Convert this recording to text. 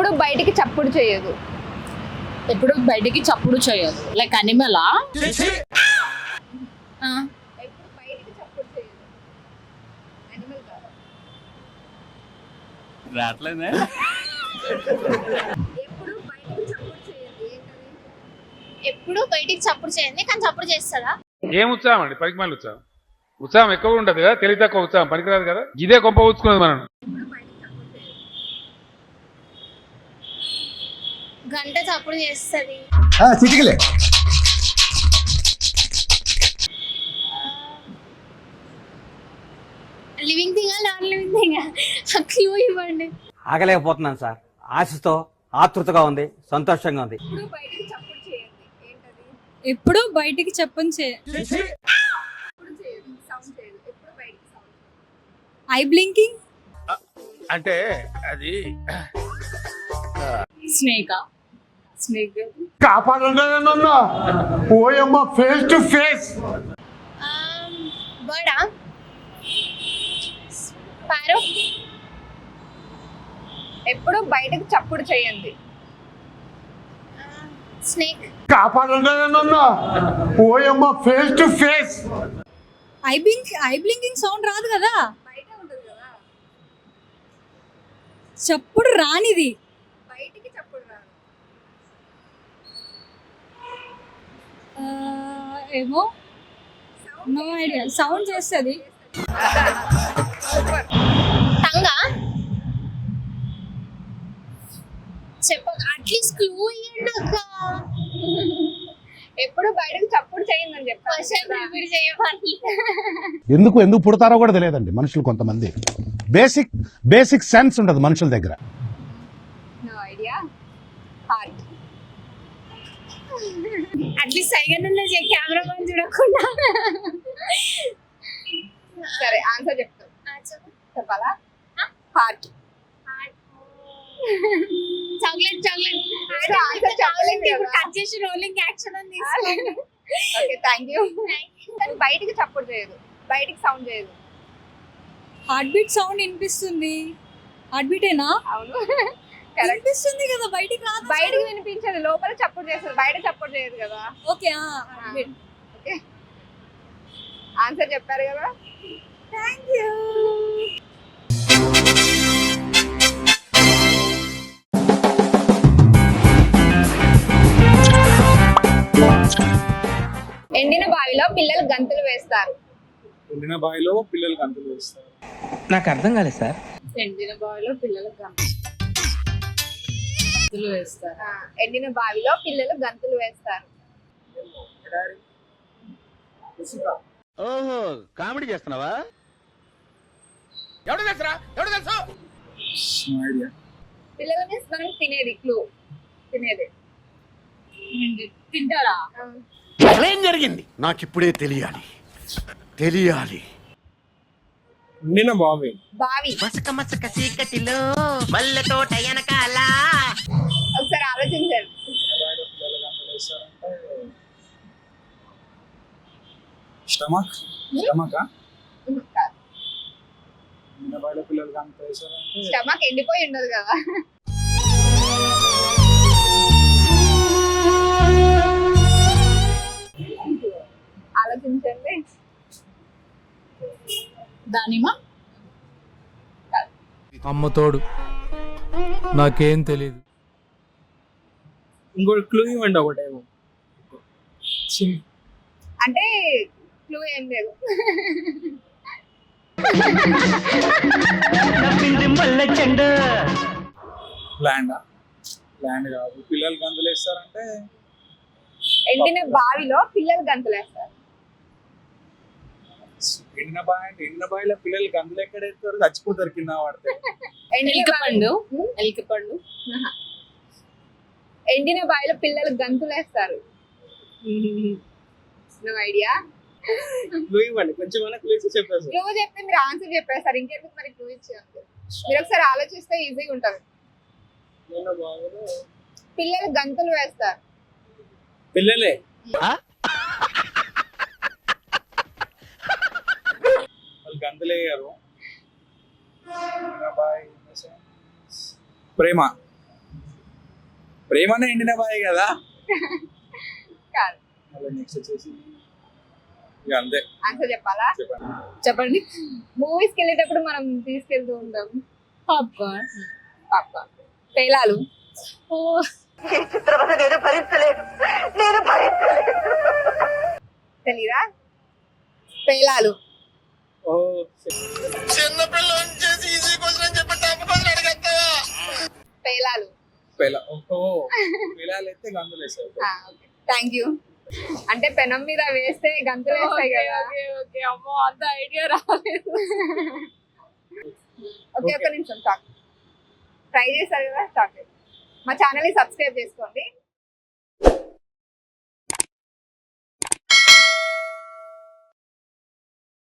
ఎప్పుడు బయటికి చప్పుడు చేయదు. ఎప్పుడు బయటికి చప్పుడు చేయదు. లైక్ అనిమలా? ఎప్పుడు బయటికి చప్పుడు చేయదు. అనిమల్ కాదు. రాట్లేదే. ఎప్పుడు బయటికి చప్పుడు చేయదు. ఏంటది? ఎప్పుడు బయటికి చప్పుడు చేయండి కానీ చప్పుడు చేస్తుందా? ఏం ఉత్సాహం అండి, పనికి మళ్ళీ ఉత్సాహం. ఉత్సాహం ఎక్కువ ఉండదు కదా, తెలివి తక్కువ ఉత్సాహం పనికిరాదు కదా. ఇదే కొంప ఊచుకున్నది మనం. గంట చప్పుడు చేస్తుంది. చిటికలే. లివింగ్ థింగా నాన్ లివింగ్ థింగా? క్లూ ఇవ్వండి. ఆగలేకపోతున్నాను సార్. ఆశతో ఆతృతగా ఉంది, సంతోషంగా ఉంది. ఎప్పుడు బయటికి చప్పుడు చేయదు. ఏంటది? ఎప్పుడు బయటికి చెప్పని ఎప్పుడు చేయదు. సౌండ్ చేయదు. ఎప్పుడు బయటికి సౌండ్ చేయదు. I blinking. అంటే అది స్నేకా? స్నేక్ కాపాడండి ఓయమ్మ, ఫేస్ టు ఫేస్. బర్డా? పారో? ఎప్పుడు బయటకు చప్పుడు చేయండి. స్నేక్? కాపాడండి ఓయమ్మ, face to face. I blinking sound రాదు కదా, బయట ఉంటుంది కదా. చప్పుడు రానిది. బయటికి చప్పుడు రాదు. ఏమో, నో ఐడియా. సౌండ్ చేస్తుంది. టంగా? చెప్ప, అట్లీస్ట్ క్లూ ఇవ్వండి అక్క. ఎప్పుడు బయటకు చప్పుడు చేయండి అని క్వశ్చన్ రిపీట్ చేయమని. ఎందుకు పుడతారో కూడా తెలియదండి మనుషులు. కొంతమంది బేసిక్ సెన్స్ ఉండదు మనుషుల దగ్గర. No idea. హార్ట్. అట్లీస్ట్ సైగంలో కెమెరా కొని చూడకుండా. సరే, ఆన్సర్ చెప్తాం. చెప్పాలా? హార్ట్. చాక్లెట్ కట్ చేసి రోలింగ్ యాక్షన్ అని తీసుకోండి. Okay, thank you. బయటికి చప్పుడు చేయదు. బయటికి సౌండ్ చేయదు. హార్ట్ బీట్ సౌండ్ వినిపిస్తుంది. హార్ట్ బీటేనా? అవును, కరెక్ట్. వినిపిస్తుంది కదా, బయటికి రాదు. బయటికి వినిపించదు, లోపల చప్పుడు చేస్తుంది. బయట చప్పుడు చేయదు కదా. ఓకే. ఓకే, ఆన్సర్ చెప్పారు కదా. Thank you. ఎండిన బావిలో పిల్లలు గంతులు వేస్తారు. ఎండిన బావిలో పిల్లలు గంతులు వేస్తారు. నాకు అర్థం కాలేదు సార్. ఎండిన బావిలో పిల్లలు గంతులు వేస్తారు. ఎండిన బావిలో పిల్లలు గంతులు వేస్తారు. ఓహో, కామెడీ చేస్తున్నావా? ఎవడు తెలుసా? పిల్లలు మీన్స్ మనం తినేది. క్లూ తినేది. తింటారా? ఏం జరిగింది నాకు ఇప్పుడే తెలియాలి. నిన్న బావి. బావి. ఒకసారి ఆలోచించండి. స్టమక్. కాదు. నిన్న బావిలో పిల్లలు గంతులు వేస్తారంటే స్టమక్ ఎండిపోయి ఉండదు కదా. ఆలోచించండి. దానిమ్మ? అమ్మ తోడు, నాకేం తెలీదు. ఇంకోటి క్లూ ఇవ్వండి. ఒకటేమో అంటే క్లూ ఏం లేదు. ల్యాండ్ కాదు. పిల్లలు గంతులు వేస్తారంటే ఎండిన బావిలో పిల్లలు గంతులు వేస్తారు. ఎండిన బావిలో పిల్లలు గంతులు ఎక్కడ వేస్తారు? చచ్చిపోతారు కింద పడితే. ఎలికపండు. ఎండిన బావిలో పిల్లలు గంతులు వేస్తారు. No idea. క్లూ ఇవ్వండి, కొంచెం క్లూ ఇచ్చి చెప్పేసి. క్లూ చెప్తే మీరు ఆన్సర్ చెప్పేస్తారు. ఇంకెందుకు మరి క్లూ ఇచ్చేయండి. మీరు ఒకసారి ఆలోచిస్తే ఈజీగా ఉంటది. పిల్లలు గంతులు వేస్తారు. పిల్లలే వాళ్ళు గంతులు వేయరు. ప్రేమ. ప్రేమనే ఎండిన బాయ్ కదా. కాదు. మళ్ళీ నెక్స్ట్ వచ్చేసి ఇక అంతే. ఆన్సర్ చెప్పాలా? చెప్పండి. చెప్పండి. మూవీస్ కి వెళ్ళేటప్పుడు మనం తీసుకెళ్తూ ఉంటాం పాప్కార్న్. పాప్కార్న్. పేలాలు. ఓ తెలీదా? పేలాలు. ఓ పేలాలు. పిల్లలు అయితే గంతులు వేస్తారు. Thank you. అంటే పెనం మీద వేస్తే గంతులు వేస్తాయి కదా. ఓకే అమ్మో అంత ఐడియా రాలేదు. ఓకే, ఒక్క నిమిషం చాక్లెట్ ట్రై చేస్తారు కదా చాక్లెట్. మా ఛానల్ ని సబ్స్క్రైబ్ చేసుకోండి.